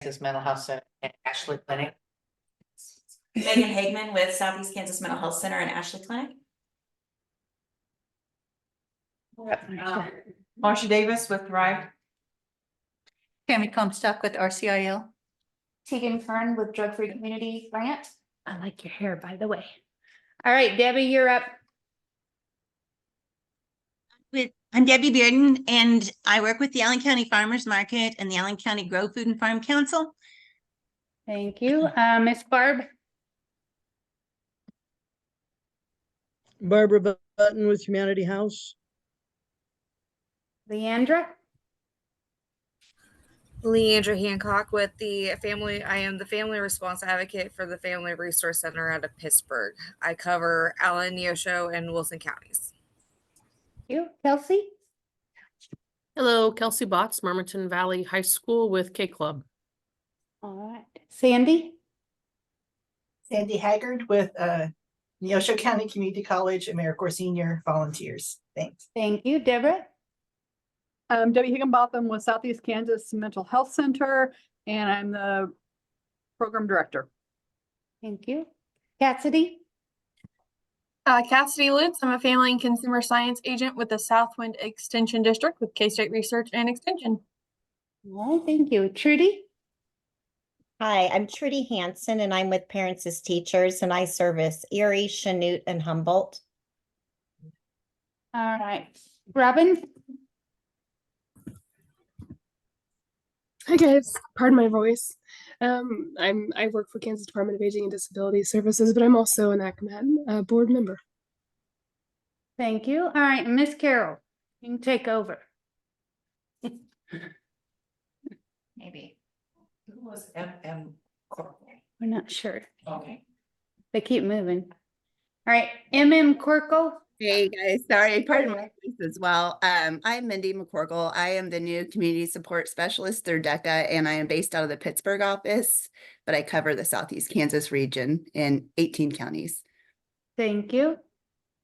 Kansas Mental Health Center and Ashley Clinic. Megan Hagman with Southeast Kansas Mental Health Center and Ashley Clinic. Marsha Davis with Thrive. Tammy Comstock with RCIL. Tegan Fern with Drug Free Community Grant. I like your hair, by the way. All right, Debbie, you're up. I'm Debbie Bearden, and I work with the Allen County Farmers Market and the Allen County Grow Food and Farm Council. Thank you. Miss Barb. Barbara Button with Humanity House. Leandra. Leandra Hancock with the family. I am the family response advocate for the Family Resource Center out of Pittsburgh. I cover Allen, Neosho, and Wilson counties. You, Kelsey. Hello, Kelsey Botts, Marmaton Valley High School with K Club. All right. Sandy. Sandy Haggard with Neosho County Community College AmeriCorps Senior Volunteers. Thanks. Thank you. Deborah. Debbie Higginbotham with Southeast Kansas Mental Health Center, and I'm the program director. Thank you. Cassidy. Cassidy Lutz. I'm a family and consumer science agent with the Southwind Extension District with K-State Research and Extension. All right, thank you. Trudy. Hi, I'm Trudy Hansen, and I'm with Parents as Teachers, and I service Erie, Chanute, and Humboldt. All right. Robin. Hi guys, pardon my voice. I work for Kansas Department of Aging and Disability Services, but I'm also an ACMAT board member. Thank you. All right, Miss Carol, you can take over. Maybe. Who was M. Corporal? We're not sure. Okay. They keep moving. All right, Corkle. Hey guys, sorry, pardon my voice as well. I'm Mindy McCorkle. I am the new community support specialist through DECA, and I am based out of the Pittsburgh office, but I cover the Southeast Kansas region in 18 counties. Thank you.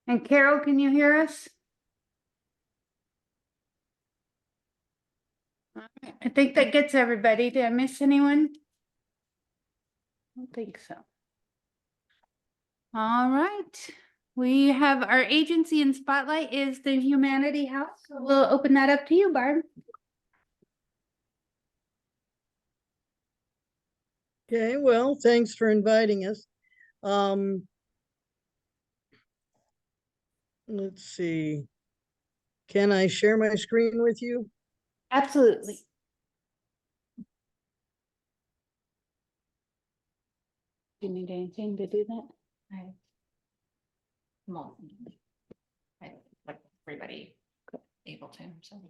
And Carol, can you hear us? All right, I think that gets everybody. Did I miss anyone? I don't think so. All right. We have our agency in spotlight is the Humanity House. So we'll open that up to you, Barb. Okay, well, thanks for inviting us. Let's see. Can I share my screen with you? Absolutely. Do you need anything to do that? Come on. Like everybody able to. So.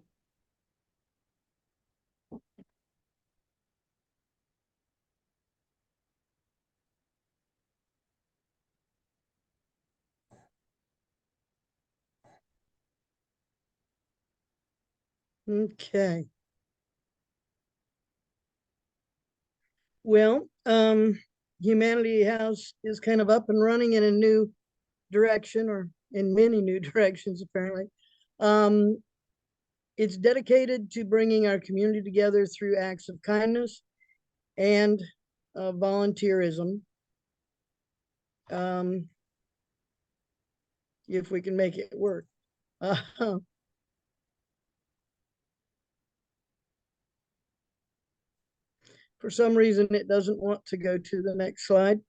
Okay. Well, Humanity House is kind of up and running in a new direction, or in many new directions, apparently. It's dedicated to bringing our community together through acts of kindness and volunteerism. If we can make it work. For some reason, it doesn't want to go to the next slide.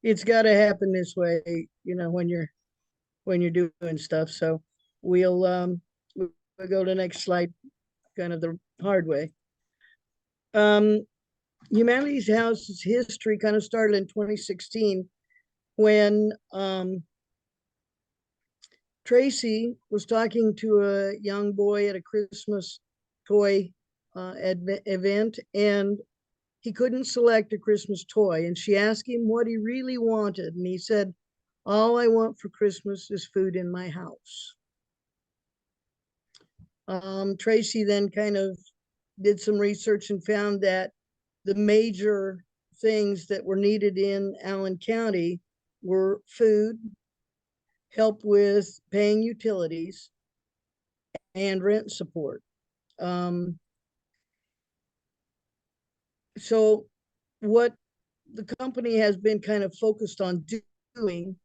It's got to happen this way, you know, when you're doing stuff. So we'll go to the next slide, kind of the hard way. Humanity's House's history kind of started in 2016 when Tracy was talking to a young boy at a Christmas toy event, and he couldn't select a Christmas toy, and she asked him what he really wanted, and he said, "All I want for Christmas is food in my house." Tracy then kind of did some research and found that the major things that were needed in Allen County were food, help with paying utilities, and rent support. So what the company has been kind of focused on doing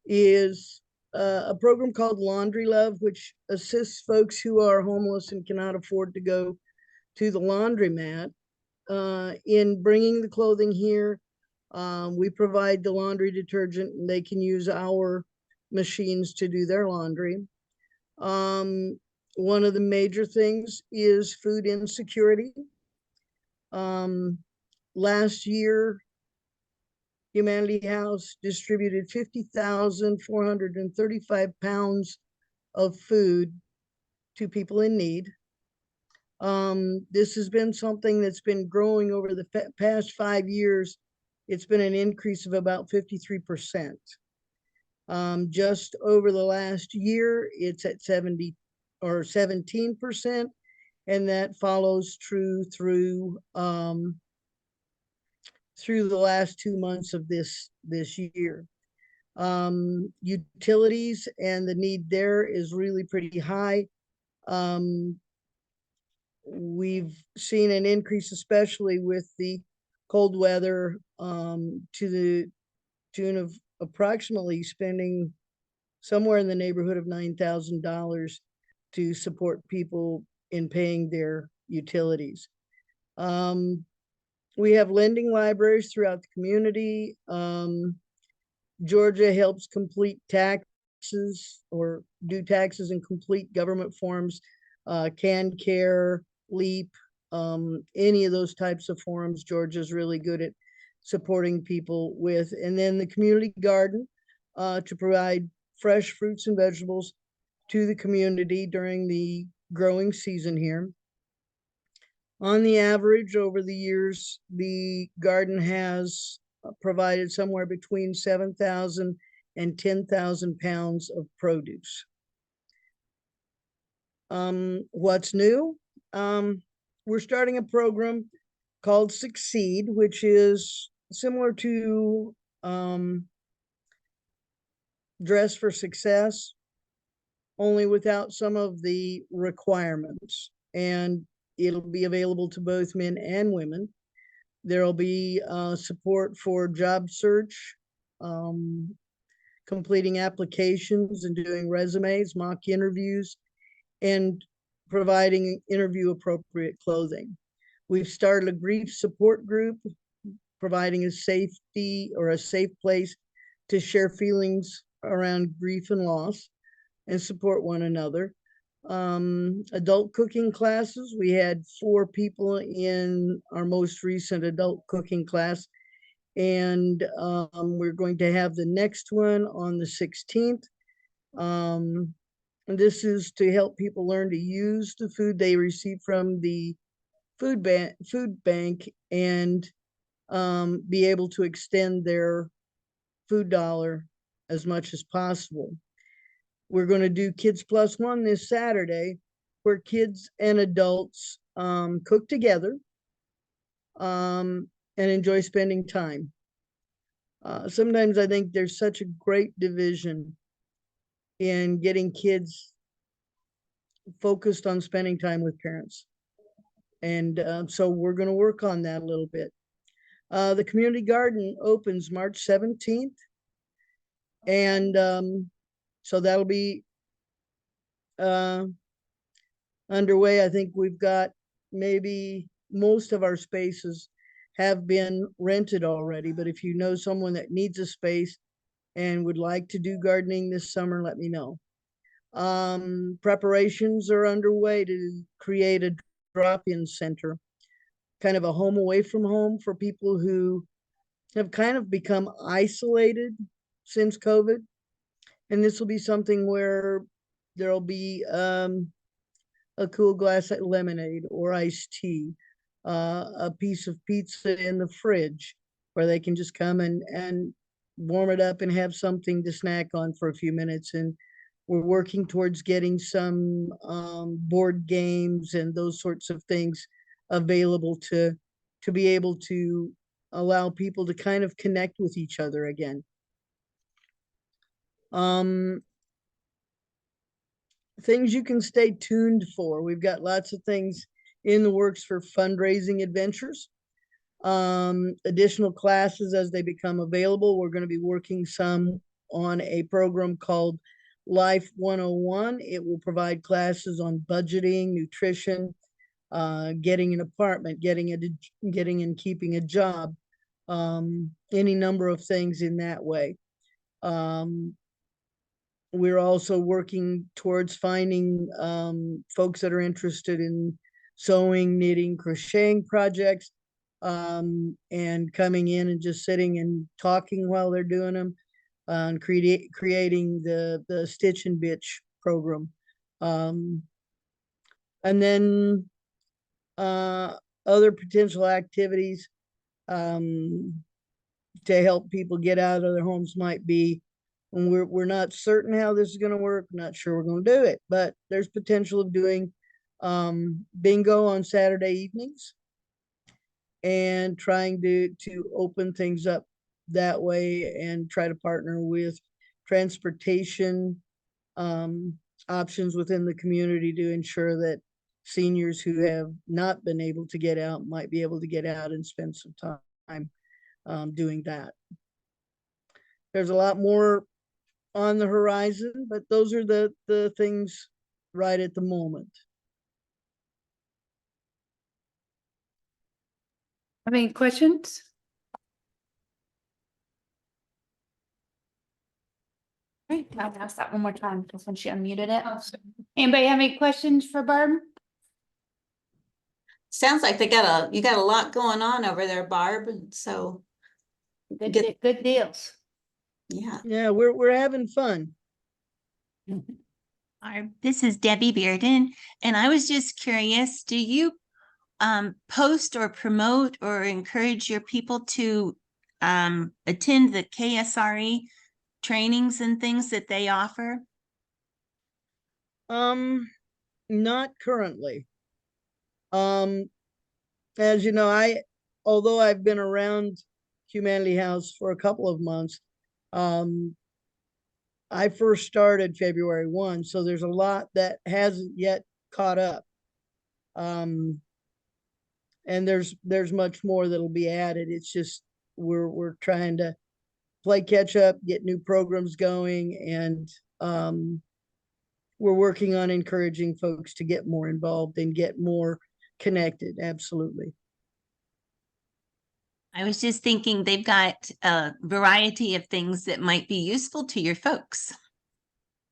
is a program called Laundry Love, which assists folks who are homeless and cannot afford to go to the laundromat in bringing the clothing here. We provide the laundry detergent and they can use our machines to do their laundry. One of the major things is food insecurity. Last year, Humanity House distributed 50,435 pounds of food to people in need. This has been something that's been growing over the past 5 years. It's been an increase of about 53%. Just over the last year, it's at 70 or 17%, and that follows true through the last 2 months of this year. Utilities and the need there is really pretty high. We've seen an increase, especially with the cold weather, to the tune of approximately spending somewhere in the neighborhood of $9,000 to support people in paying their utilities. We have lending libraries throughout the community. Georgia helps complete taxes or do taxes and complete government forms, Can Care, LEAP, any of those types of forms. Georgia's really good at supporting people with. And then the community garden to provide fresh fruits and vegetables to the community during the growing season here. On the average, over the years, the garden has provided somewhere between 7,000 and 10,000 pounds of produce. What's new? We're starting a program called Succeed, which is similar to Dress for Success, only without some of the requirements. And it'll be available to both men and women. There'll be support for job search, completing applications and doing resumes, mock interviews, and providing interview appropriate clothing. We've started a grief support group, providing a safety or a safe place to share feelings around grief and loss and support one another. Adult cooking classes. We had 4 people in our most recent adult cooking class, and we're going to have the next one on the 16th. And this is to help people learn to use the food they receive from the food bank and be able to extend their food dollar as much as possible. We're going to do Kids Plus One this Saturday, where kids and adults cook together and enjoy spending time. Sometimes I think there's such a great division in getting kids focused on spending time with parents. And so we're going to work on that a little bit. The community garden opens March 17th. And so that'll be underway. I think we've got maybe most of our spaces have been rented already, but if you know someone that needs a space and would like to do gardening this summer, let me know. Preparations are underway to create a drop-in center, kind of a home away from home for people who have kind of become isolated since COVID. And this will be something where there'll be a cool glass of lemonade or iced tea, a piece of pizza in the fridge where they can just come and warm it up and have something to snack on for a few minutes. And we're working towards getting some board games and those sorts of things available to be able to allow people to kind of connect with each other again. Things you can stay tuned for. We've got lots of things in the works for fundraising adventures. Additional classes as they become available. We're going to be working some on a program called Life 101. It will provide classes on budgeting, nutrition, getting an apartment, getting and keeping a job, any number of things in that way. We're also working towards finding folks that are interested in sewing, knitting, crocheting projects, and coming in and just sitting and talking while they're doing them, and creating the Stitch and Bitch program. And then other potential activities to help people get out of their homes might be, and we're not certain how this is going to work, not sure we're going to do it, but there's potential of doing bingo on Saturday evenings and trying to open things up that way and try to partner with transportation options within the community to ensure that seniors who have not been able to get out might be able to get out and spend some time doing that. There's a lot more on the horizon, but those are the things right at the moment. Have any questions? Right, I'll ask that one more time because when she unmuted it. Anybody have any questions for Barb? Sounds like you got a lot going on over there, Barb, and so Good deals. Yeah, we're having fun. This is Debbie Bearden, and I was just curious, do you post or promote or encourage your people to attend the KSRE trainings and things that they offer? Not currently. As you know, although I've been around Humanity House for a couple of months, I first started February 1, so there's a lot that hasn't yet caught up. And there's much more that'll be added. It's just we're trying to play catch up, get new programs going, and we're working on encouraging folks to get more involved and get more connected. Absolutely. I was just thinking they've got a variety of things that might be useful to your folks.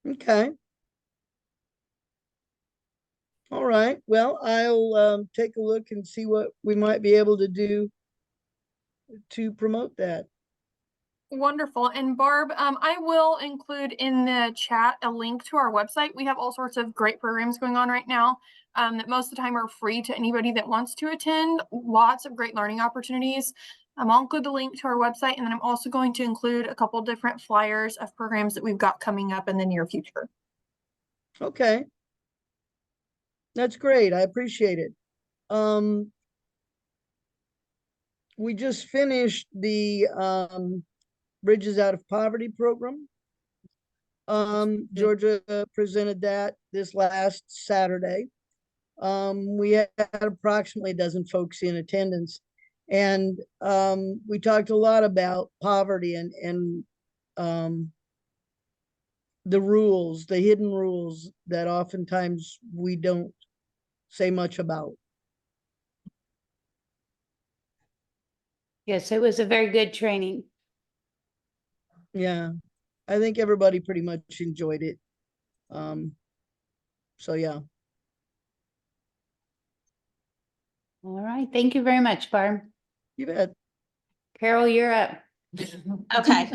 Okay. All right. Well, I'll take a look and see what we might be able to do to promote that. Wonderful. And Barb, I will include in the chat a link to our website. We have all sorts of great programs going on right now that most of the time are free to anybody that wants to attend. Lots of great learning opportunities. I'll include the link to our website, and then I'm also going to include a couple different flyers of programs that we've got coming up in the near future. Okay. That's great. I appreciate it. We just finished the Bridges Out of Poverty program. Georgia presented that this last Saturday. We had approximately a dozen folks in attendance, and we talked a lot about poverty and the rules, the hidden rules that oftentimes we don't say much about. Yes, it was a very good training. Yeah, I think everybody pretty much enjoyed it. So yeah. All right. Thank you very much, Barb. You bet. Carol, you're up. Okay.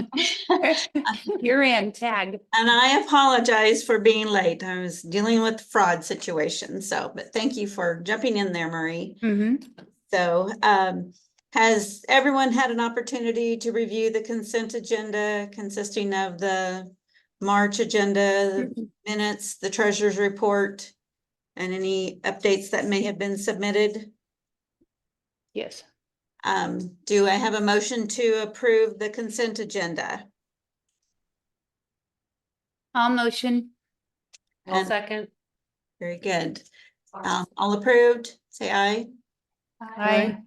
You're in, tag. And I apologize for being late. I was dealing with the fraud situation. So, but thank you for jumping in there, Marie. So, has everyone had an opportunity to review the consent agenda consisting of the March agenda, the minutes, the treasurer's report, and any updates that may have been submitted? Yes. Do I have a motion to approve the consent agenda? I'll motion. I'll second. Very good. All approved, say aye. Aye.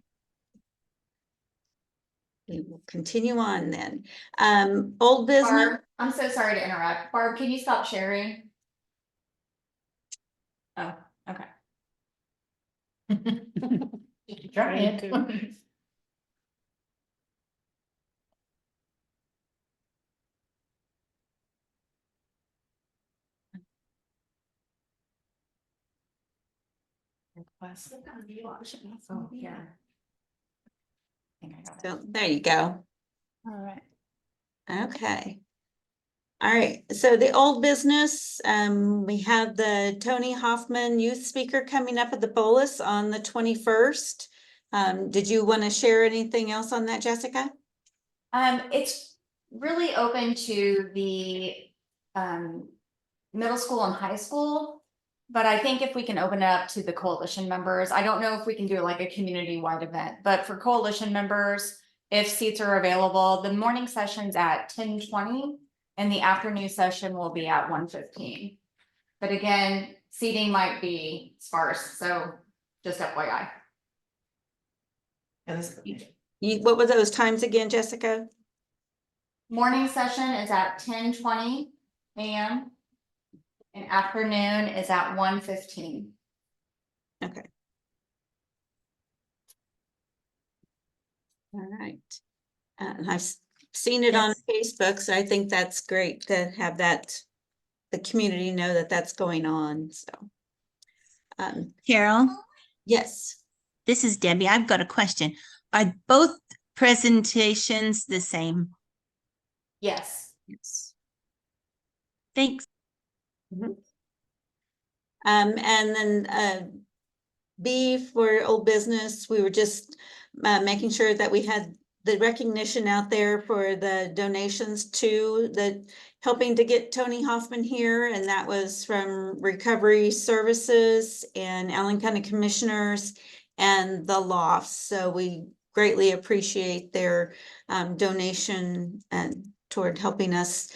we will continue on then. Old business. Barb, I'm so sorry to interrupt. Barb, can you stop sharing? Oh, okay. Try it. Oh, yeah. I think I got it. So there you go. All right. Okay. All right, so the old business, we have the Tony Hoffman youth speaker coming up at the Bolus on the 21st. Did you want to share anything else on that, Jessica? It's really open to the middle school and high school. But I think if we can open it up to the coalition members, I don't know if we can do like a community-wide event, but for coalition members, if seats are available, the morning session's at 10:20 and the afternoon session will be at 1:15. But again, seating might be sparse, so just FYI. What were those times again, Jessica? Morning session is at 10:20 a.m. and afternoon is at 1:15. Okay. All right. And I've seen it on Facebook, so I think that's great to have that, the community know that that's going on, so. Carol, Yes. this is Debbie. I've got a question. Are both presentations the same? Yes. Yes. Thanks. And then B for old business, we were just making sure that we had the recognition out there for the donations to the helping to get Tony Hoffman here, and that was from Recovery Services and Allen County Commissioners and the Lofts. So we greatly appreciate their donation and toward helping us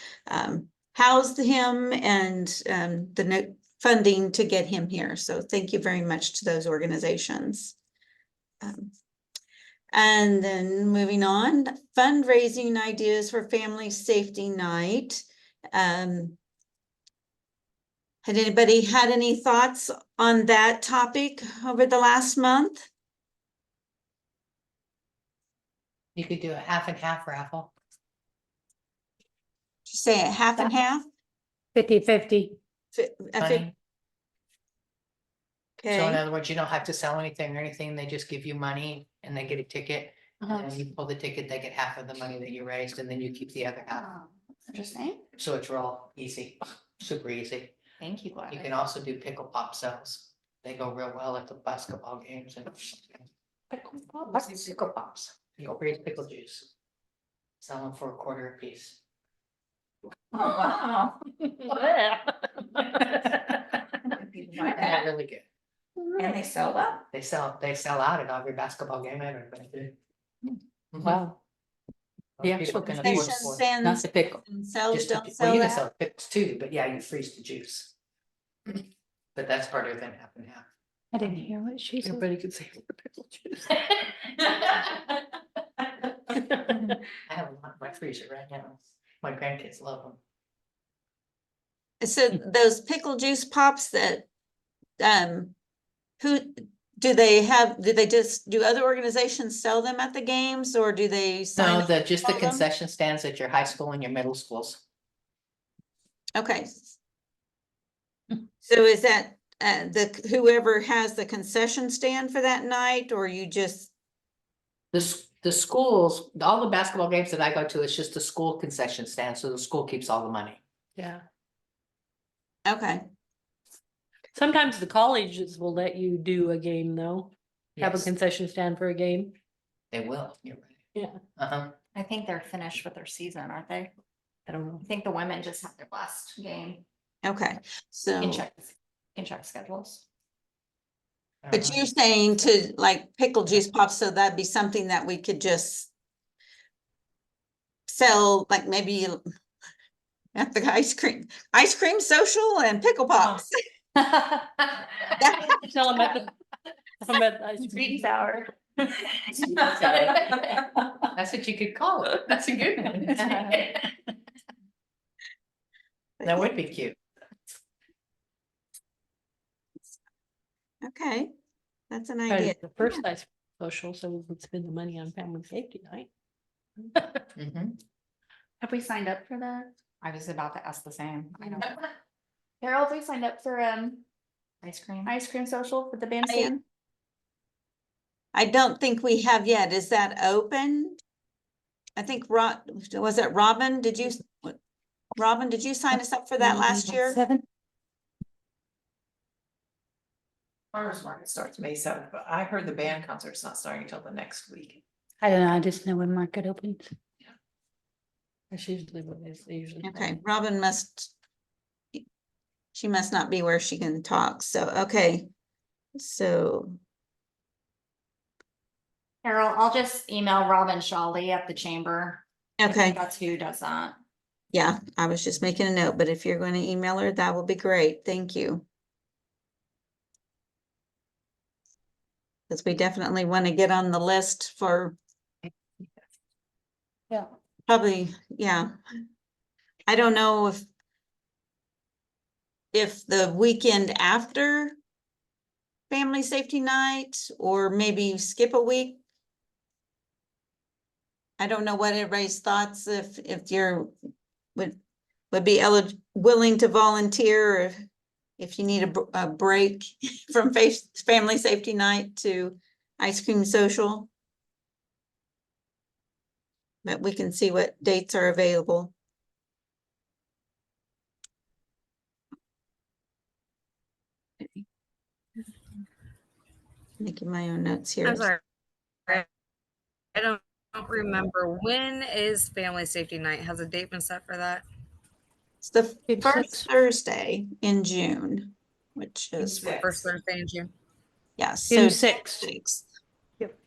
house him and the funding to get him here. So thank you very much to those organizations. And then moving on, fundraising ideas for Family Safety Night. Had anybody had any thoughts on that topic over the last month? You could do a half and half raffle. Did you say a half and half? 50-50. Money. So in Okay, other words, you don't have to sell anything or anything. They just give you money and they get a ticket. And you pull the ticket, they get half of the money that you raised and then you keep the other half. Oh, that's interesting. So it's real easy, super easy. Thank you, Gladys. You can also do pickle pop sales. They go real well at the basketball games and. Pickle pops. You'll raise pickle juice. Sell them for $0.25 a piece. Oh, wow. They're really good. And they sell that? They sell out at every basketball game I've ever been to. Wow. Yeah, actual concession Not the pickle. themselves Just don't well, sell you can that. sell pickles too, but yeah, you freeze the juice. But that's harder than half and half. I didn't hear what she said. Everybody could say the pickle juice. I have a lot in my freezer right now. My grandkids love them. So those pickle juice pops that, who, do they just, do other organizations sell them at the games or do they? sign No, up just to the sell them? concession stands at your high school and your middle schools. Okay. So is that, whoever has the concession stand for that night or you just? The schools, all the basketball games that I go to, it's just a school concession stand, so the school keeps all the money. Yeah. Okay. Sometimes the colleges will let you do a game though. Have a Yes, concession stand for a game. they will, you're right. Yeah. I think they're finished with their season, aren't they? I don't know. I think the women just had their last game. Okay. So, In check schedules. but you're saying to like pickle juice pops, so that'd be something that we could just sell, like maybe at the ice cream social and pickle pops. Tell them at the ice cream Sweet and sour. That's what you could call it. That's a good one. That would be cute. Okay, that's an idea. The first night's social, so we can spend the money on family safety night. Mhm. Have we signed up for that? I was about to ask the same. I don't. Carol, have we signed up for Ice cream. ice cream social for the bandstand? I don't think we have yet. Is that open? I think was it Robin? Robin, did you sign us up for that last year? 7. Farmers market starts May 7th, but I heard the band concert's not starting until the next week. I don't know, I just know when market opens. That's usually what it is. They usually. Okay, Robin she must not be where she can talk. So, okay. So, Carol, I'll just email Robin Shawley at the chamber. I okay. think that's who does that. Yeah, I was just making a note, but if you're going to email her, that will be great. Thank you. Because we definitely want to get on the list for. Yeah. Probably, yeah. I don't know if the weekend after family safety night, or maybe skip a week. I don't know what everybody's thoughts, if you're would be willing to volunteer, or if you need a break from family safety night to ice cream social. But we can see what dates are available. Making my own notes here. I'm sorry. I don't remember, when is family safety night? Has a date been set for that? It's the first Thursday in June, which is The first Thursday in June. yeah, June so 6th. Yep.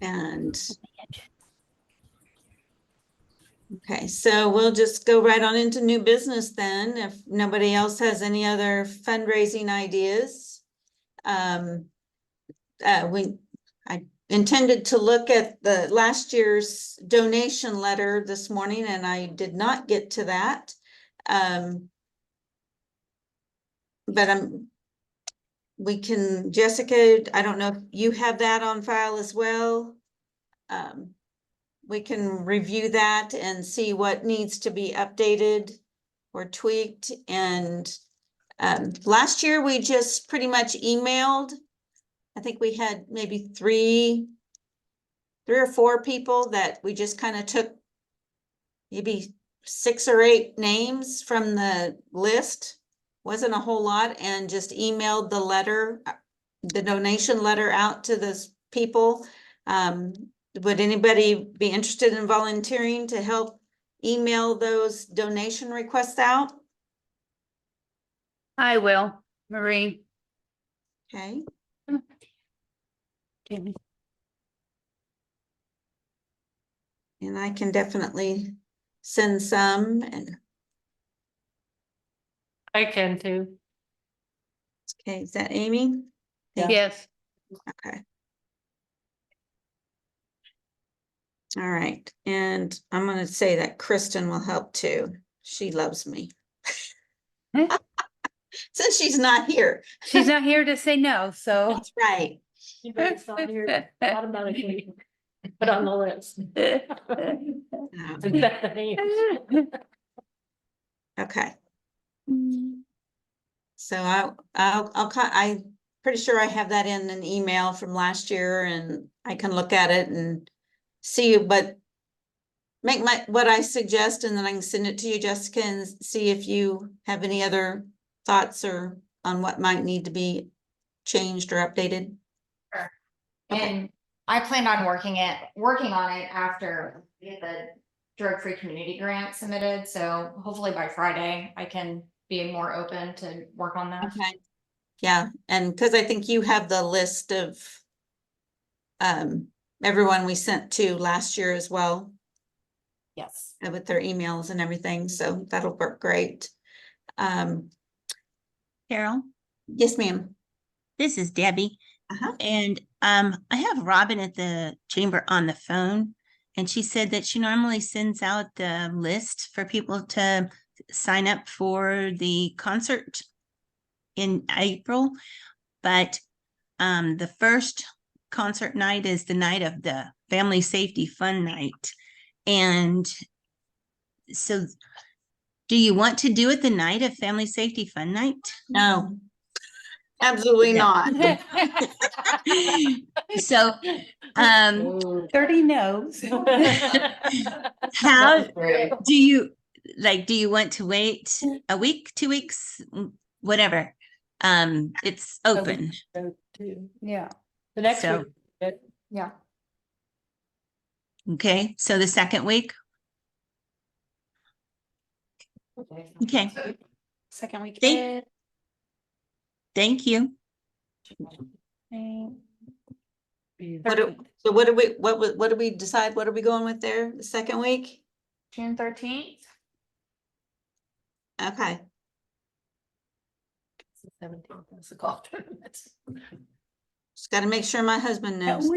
And okay, so we'll just go right on into new business then, if nobody else has any other fundraising ideas. I intended to look at the last year's donation letter this morning, and I did not get to that. But we can, Jessica, I don't know if you have that on file as well. We can review that and see what needs to be updated or tweaked. And last year we just pretty much emailed. I think we had maybe three or four people that we just kind of took maybe 6 or 8 names from the list. Wasn't a whole lot, and just emailed the letter, the donation letter out to those people. Would anybody be interested in volunteering to help email those donation requests out? I will, Marie. Okay. Jamie. And I can definitely send some. And I can too. okay, is that Amy? Yes. Okay. All right, and I'm going to say that Kristen will help too. She loves me. Since she's not here. She's not here to say no, so. That's right. It's not here automatically put on the list. Okay. So I'm pretty sure I have that in an email from last year, and I can look at it and see, but make what I suggest, and then I can send it to you, Jessica, and see if you have any other thoughts or on what might need to be changed or updated. Sure. And I plan on working on it after we get the drug-free community grant submitted. So hopefully by Friday, I can be more open to work on that. Okay. Yeah, and because I think you have the list of everyone we sent to last year as well. Yes. With their emails and everything, so that'll work great. Carol? Yes, ma'am. This is Debbie. Uh-huh. And I have Robin at the chamber on the phone, and she said that she normally sends out the list for people to sign up for the concert in April. But the first concert night is the night of the Family Safety Fun Night. And so do you want to do it the night of Family Safety Fun Night? No, absolutely not. So 30 no's. how do you want to wait a week, 2 weeks, whatever? It's open. Yeah. The next So- week. Yeah. Okay, so the second week. Okay, Second week. thank you. What do we decide? What are we going with there? The second week? June 13th. Okay. It's the 17th, it's the golf tournament. Just got to make sure my husband knows.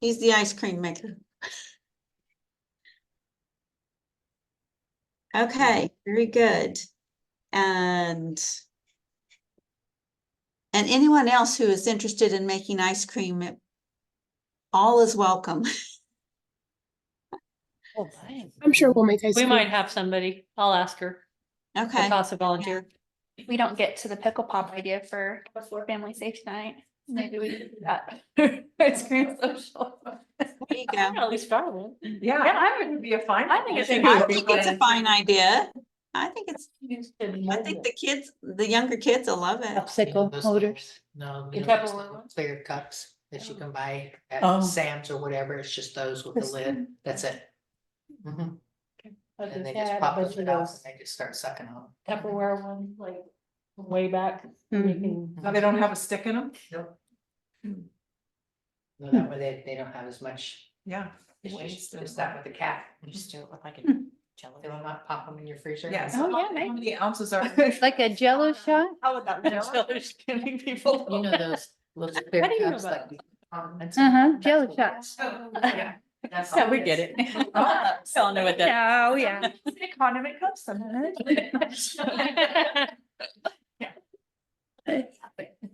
He's the ice cream maker. Okay, very good. And anyone else who is interested in making ice cream, all is welcome. Oh, dang. I'm sure we'll make ice We cream. might have somebody. I'll ask her. Okay. Toss a volunteer. We don't get to the pickle pop idea for before family safety night. Maybe we could do that. Ice cream social. There you go. At least start one. Yeah, I would be a fine. I think it's idea. I think it's a fine idea. I think the kids, the younger kids will love it. Popsicle holders. No, The you know, those Tupperware little clear cups that you can buy Oh. at Sam's or whatever. It's just those with the lid. That's it. Mhm. And they just pop those out and they just start sucking on. Tupperware one, like way back. Now they don't have a stick in them? Nope. No, that way they don't have as much. Yeah. It's just that with the cap. You just do it with like a jello. They will not pop them in your freezer. Yes. Oh, yeah, How nice. many ounces are? Like a Jello shot? How would that be? Jello's giving people. You know those little clear How do you know cups about like. Jello shots. Yeah. Yeah, we get it. I'll know what that. Oh, yeah. Condiment cups sometimes.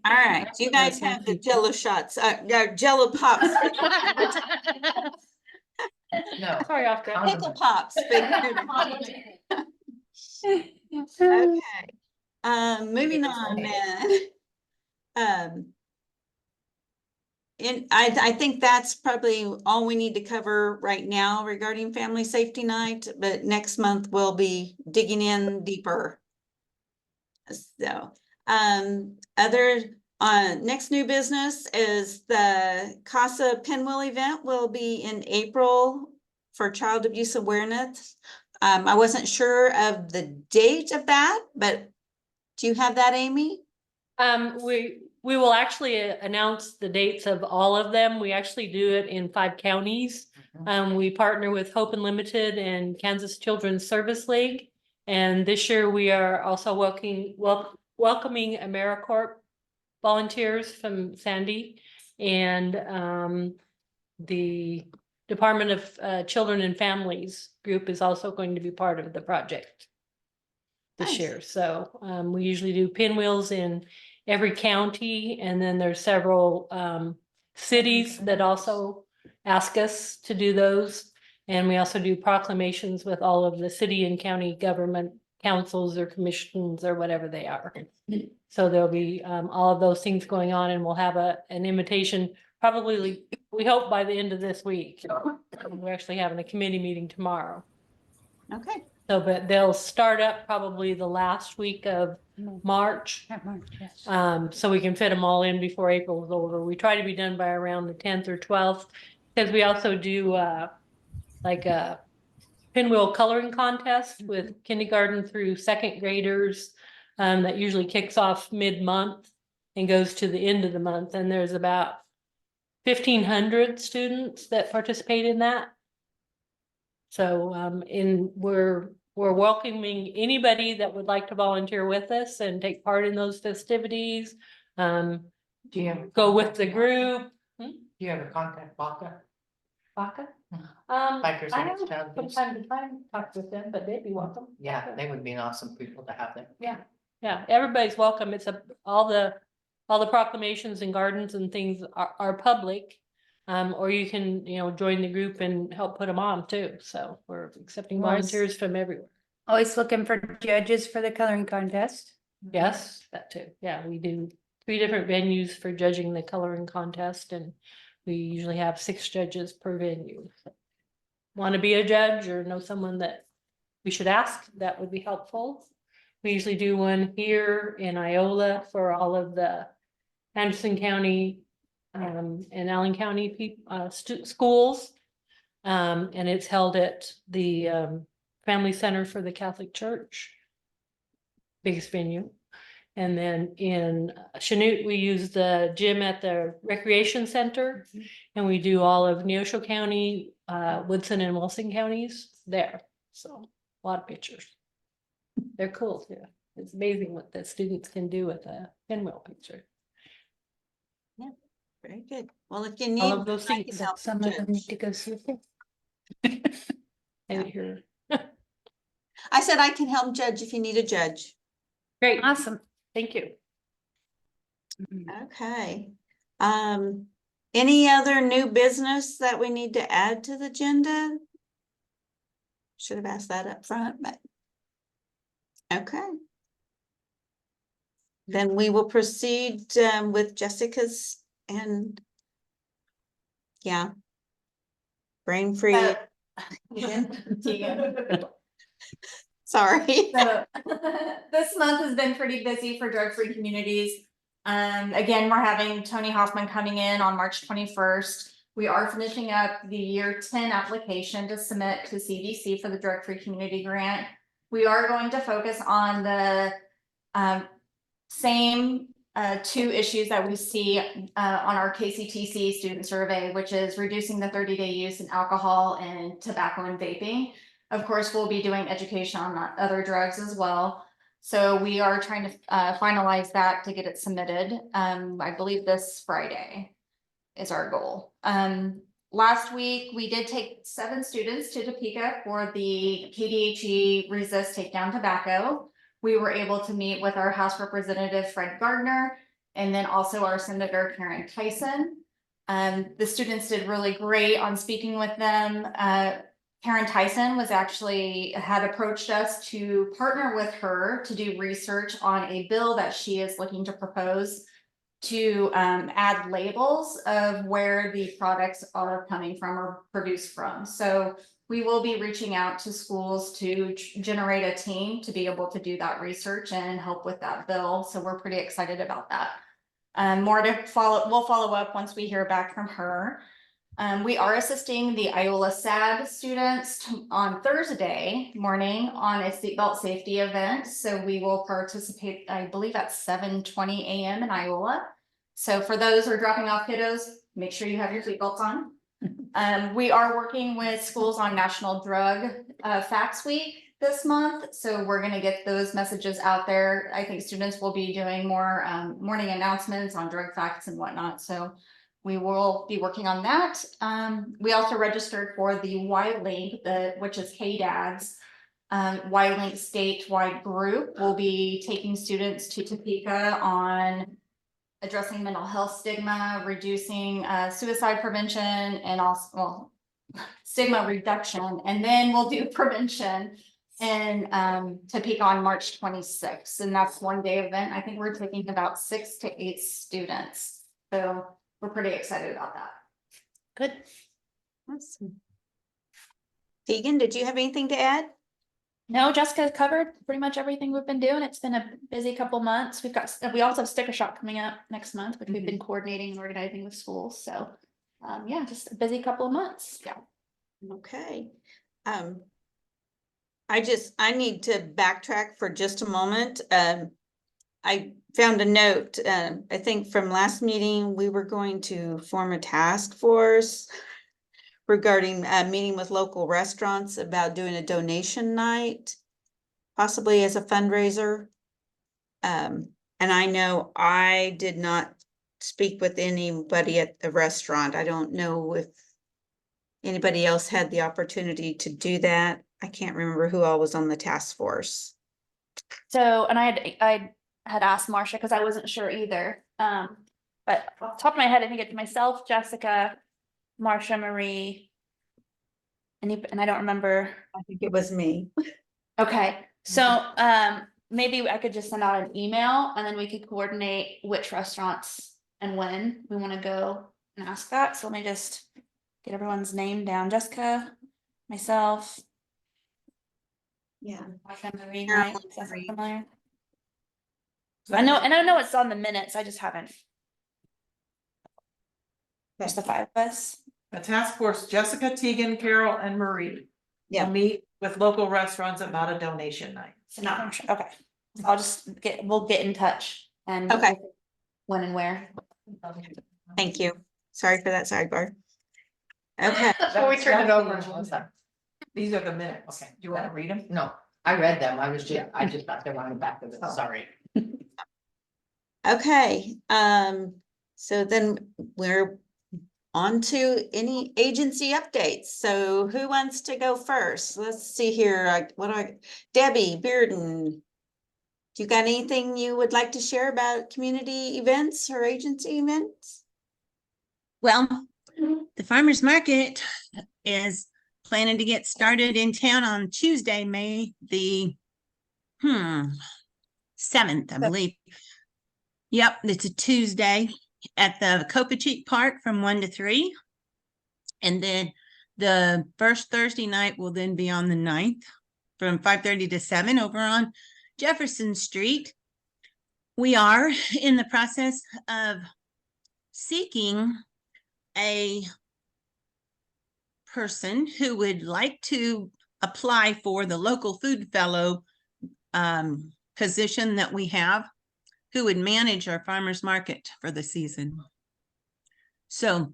All right, you guys have the Jello shots, Jello pops, No. Sorry, off that. pickle pops. Okay, moving on then. And I think that's probably all we need to cover right now regarding Family Safety Night, but next month we'll be digging in deeper. So, next new business is the CASA Pinwheel event will be in April for child abuse awareness. I wasn't sure of the date of that, but do you have that, Amy? We will actually announce the dates of all of them. We actually do it in 5 counties. We partner with Hope Unlimited and Kansas Children's Service League. And this year we are also welcoming AmeriCorps volunteers from Sandy and the Department of Children and Families group is also going to be part of the project this year. So we usually do pinwheels in every county, and then there's several cities that also ask us to do those. And we also do proclamations with all of the city and county government councils or commissions or whatever they are. So there'll be all of those things going on, and we'll have an invitation probably, we hope by the end of this week. We're actually having a committee meeting tomorrow. Okay. So, but they'll start up probably the last week of March. So we can fit them all in before April is over. We try to be done by around the 10th or 12th, because we also do like a pinwheel coloring contest with kindergarten through 2nd graders that usually kicks off mid-month and goes to the end of the month. And there's about 1,500 students that participate in that. So we're welcoming anybody that would like to volunteer with us and take part in those festivities. Do you have? go with the group. Do you ever contact Baca? Baca? Bikers I Against have Child from Abuse? time to time talked with them, but they'd be welcome. Yeah, they would be an awesome people to have there. Yeah, everybody's welcome. It's all the proclamations and gardens and things are public. Or you can, join the group and help put them on too. So we're accepting Well, volunteers from everywhere. Always looking for judges for the coloring contest. Yes, that too. Yeah, we do 3 different venues for judging the coloring contest, and we usually have 6 judges per venue. Want to be a judge or know someone that we should ask? That would be helpful. We usually do one here in Iola for all of the Anderson County and Allen County schools. And it's held at the Family Center for the Catholic Church, biggest venue. And then in Chanute, we use the gym at the recreation center, and we do all of Neosho County, Woodson and Wilson counties there. So a lot of pictures. They're cool too. It's amazing what the students can do with a pinwheel picture. Yeah, very good. Well, if you need, All of those I can things. help Some of them judge. need to go see it. Maybe here. I said I can help judge if you need a judge. Great. Awesome. Thank you. Okay. Any other new business that we need to add to the agenda? Should have asked that up front, but okay. Then we will proceed with Jessica's and brain free. Sorry. So this month has been pretty busy for drug-free communities. Again, we're having Tony Hoffman coming in on March 21st. We are finishing up the year 10 application to submit to CDC for the drug-free community grant. We are going to focus on the same 2 issues that we see on our KCTC student survey, which is reducing the 30-day use in alcohol and tobacco and vaping. Of course, we'll be doing education on other drugs as well. So we are trying to finalize that to get it submitted. I believe this Friday is our goal. Last week, we did take 7 students to Topeka for the KDHE Resist Takedown Tobacco. We were able to meet with our House Representative Fred Gardner and then also our Senator Karen Tyson. The students did really great on speaking with them. Karen Tyson had approached us to partner with her to do research on a bill that she is looking to propose to add labels of where the products are coming from or produced from. So we will be reaching out to schools to generate a team to be able to do that research and help with that bill. So we're pretty excited about that. More to follow. We'll follow up once we hear back from her. We are assisting the Iola SAD students on Thursday morning on a seatbelt safety event. So we will participate, I believe at 7:20 a.m. in Iola. So for those who are dropping off kiddos, make sure you have your seatbelts on. We are working with schools on National Drug Facts Week this month. So we're going to get those messages out there. I think students will be doing more morning announcements on drug facts and whatnot. So we will be working on that. We also registered for the YLink, which is KDAD's YLink statewide group. We'll be taking students to Topeka on addressing mental health stigma, reducing suicide prevention, and also stigma reduction. And then we'll do prevention in Topeka on March 26th. And that's 1-day event. I think we're taking about 6 to 8 students. So we're pretty excited about that. Good. Awesome. Tegan, did you have anything to add? No, Jessica covered pretty much everything we've been doing. It's been a busy couple months. We also have sticker shock coming up next month, which we've been coordinating and organizing with schools. So yeah, just a busy couple of months. Yeah. Okay. I need to backtrack for just a moment. I found a note, I think from last meeting, we were going to form a task force regarding meeting with local restaurants about doing a donation night, possibly as a fundraiser. And I know I did not speak with anybody at the restaurant. I don't know if anybody else had the opportunity to do that. I can't remember who all was on the task force. So, and I had asked Marcia because I wasn't sure either. But off the top of my head, I think it's myself, Jessica, Marcia, Marie. And I don't remember. I think it was me. Okay, so maybe I could just send out an email and then we could coordinate which restaurants and when we want to go and ask that. So let me just get everyone's name down. Jessica, myself. Yeah. Marcia, Marie, right? Does that sound familiar? I know it's on the minutes. I just haven't. Just the 5 of us. A task force, Jessica, Tegan, Carol, and Marie. Yeah. Will meet with local restaurants about a donation night. So not, okay. I'll just we'll get in touch and okay. When and where. Thank you. Sorry for that sidebar. Okay. Before we turn it over. These are the minutes. Okay. Do you want to read them? No, I read them. I just got them on the back of it. Sorry. Okay, so then we're on to any agency updates. So who wants to go first? Let's see here. Debbie Bearden, do you got anything you would like to share about community events or agency events? Well, the farmers market is planning to get started in town on Tuesday, May the 7th, I believe. Yep, it's a Tuesday at the Copacheek Park from 1 to 3. And then the first Thursday night will then be on the 9th from 5:30 to 7 over on Jefferson Street. We are in the process of seeking a person who would like to apply for the local food fellow position that we have, who would manage our farmers market for the season. So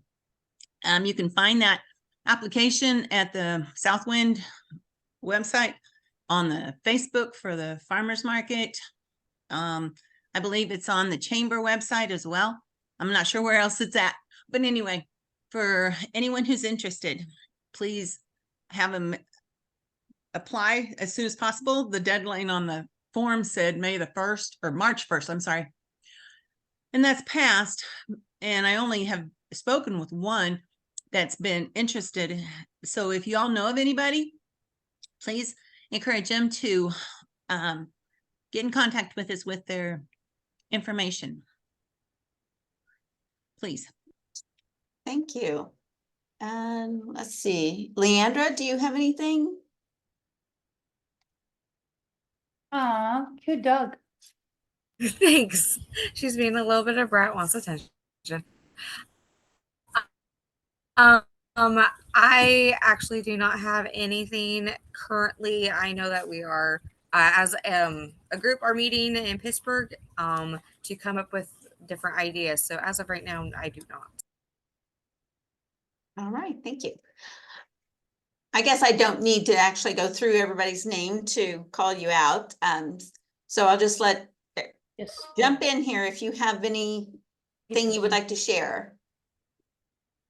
you can find that application at the Southwind website, on the Facebook for the farmers market. I believe it's on the chamber website as well. I'm not sure where else it's at, but anyway, for anyone who's interested, please have them apply as soon as possible. The deadline on the form said May the 1st or March 1st, I'm sorry. And that's passed. And I only have spoken with one that's been interested. So if you all know of anybody, please encourage them to get in contact with us with their information. Please. Thank you. And let's see, Leandra, do you have anything? Cute dog. Thanks. She's being a little bit of brat, wants attention. I actually do not have anything currently. I know that we are, as a group, are meeting in Pittsburgh to come up with different ideas. So as of right now, I do not. All right, thank you. I guess I don't need to actually go through everybody's name to call you out. So I'll just jump in here if you have anything you would like to share.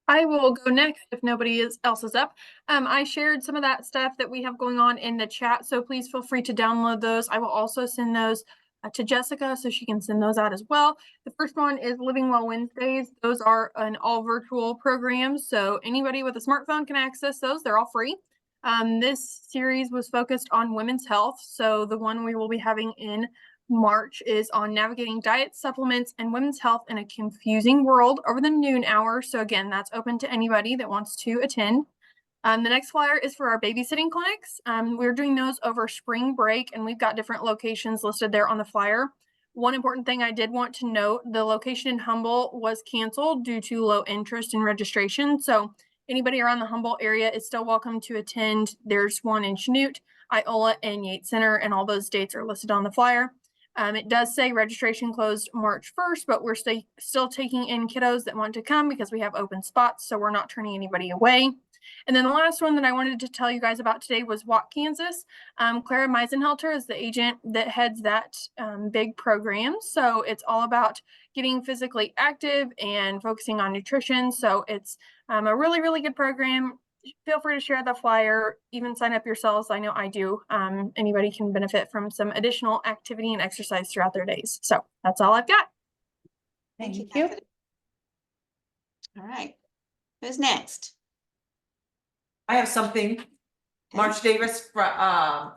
I will go next if nobody else is up. I shared some of that stuff that we have going on in the chat, so please feel free to download those. I will also send those to Jessica so she can send those out as well. The first one is Living Well Wednesdays. Those are an all virtual program, so anybody with a smartphone can access those. They're all free. This series was focused on women's health, so the one we will be having in March is on navigating diet, supplements, and women's health in a confusing world over the noon hour. So again, that's open to anybody that wants to attend. The next flyer is for our babysitting clinics. We're doing those over spring break, and we've got different locations listed there on the flyer. One important thing I did want to note, the location in Humboldt was canceled due to low interest in registration. So anybody around the Humboldt area is still welcome to attend. There's one in Chanute, Iola, and Yates Center, and all those dates are listed on the flyer. It does say registration closed March 1st, but we're still taking in kiddos that want to come because we have open spots, so we're not turning anybody away. And then the last one that I wanted to tell you guys about today was Walk Kansas. Clara Meisenhelter is the agent that heads that big program. So it's all about getting physically active and focusing on nutrition. So it's a really, really good program. Feel free to share the flyer, even sign up yourselves. I know I do. Anybody can benefit from some additional activity and exercise throughout their days. So that's all I've got. Thank you. All right. Who's next? I have something. March Davis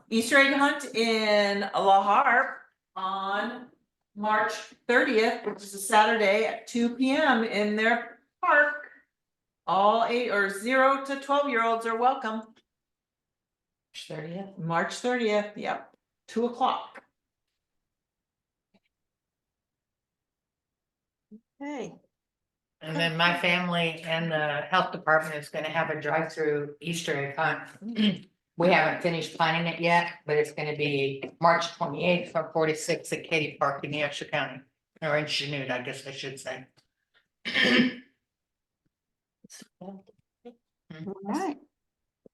Easter egg hunt in La Harpe on March 30th, which is a Saturday at 2 p.m. in their park. All 0 to 12-year-olds are welcome. March 30th, yep, 2 o'clock. Okay. And then my family and the health department is gonna have a drive-through Easter egg hunt. We haven't finished planning it yet, but it's gonna be March 28th from 46 at Katy Park in Neosho County, or in Chanute, I guess I should say. All right.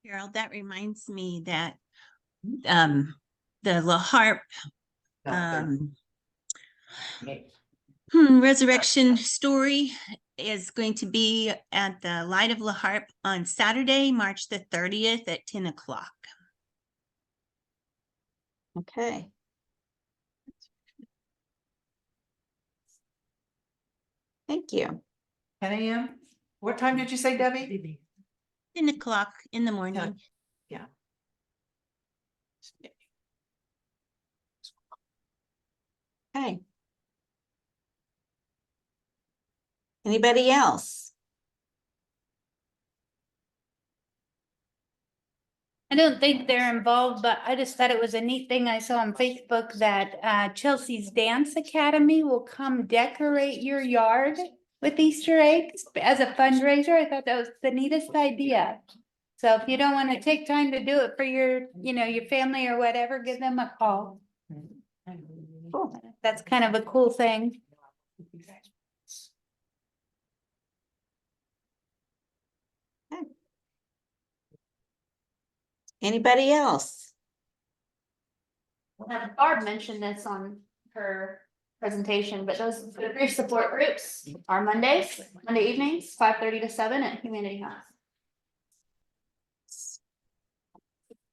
Carol, that reminds me that the La Harpe resurrection story is going to be at the Light of La Harpe on Saturday, March the 30th at 10 o'clock. Okay. Thank you. 10 a.m. What time did you say, Debbie? 10 o'clock in the morning. Yeah. Okay. Anybody else? I don't think they're involved, but I just thought it was a neat thing I saw on Facebook that Chelsea's Dance Academy will come decorate your yard with Easter eggs as a fundraiser. I thought that was the neatest idea. So if you don't want to take time to do it for your, your family or whatever, give them a call. Cool. That's kind of a cool thing. Anybody else? Barb mentioned this on her presentation, but those the grief support groups are Monday evenings, 5:30 to 7 at Humanity House.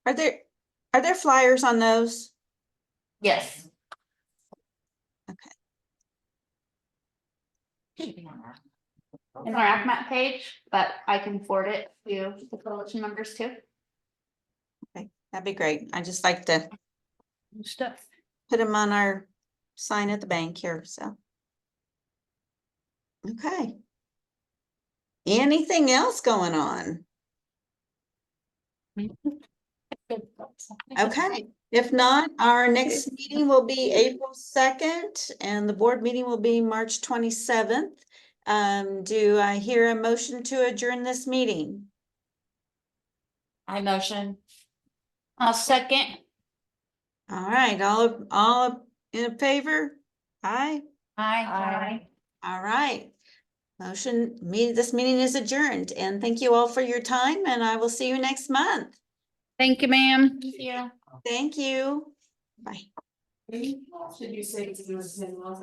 Are there flyers on those? Yes. Okay. In our ACMAT page, but I can forward it to the coalition members too. Okay, that'd be great. I just like to Stuff. put them on our sign at the bank here, so. Okay. Anything else going on? Okay, if not, our next meeting will be April 2nd and the board meeting will be March 27th. Do I hear a motion to adjourn this meeting? I motion. I'll second. All right, all in favor? Aye. Aye. All right. This meeting is adjourned and thank you all for your time and I will see you next month. Thank you, ma'am. Thank you. Thank you. Bye. Should you say it was in laws?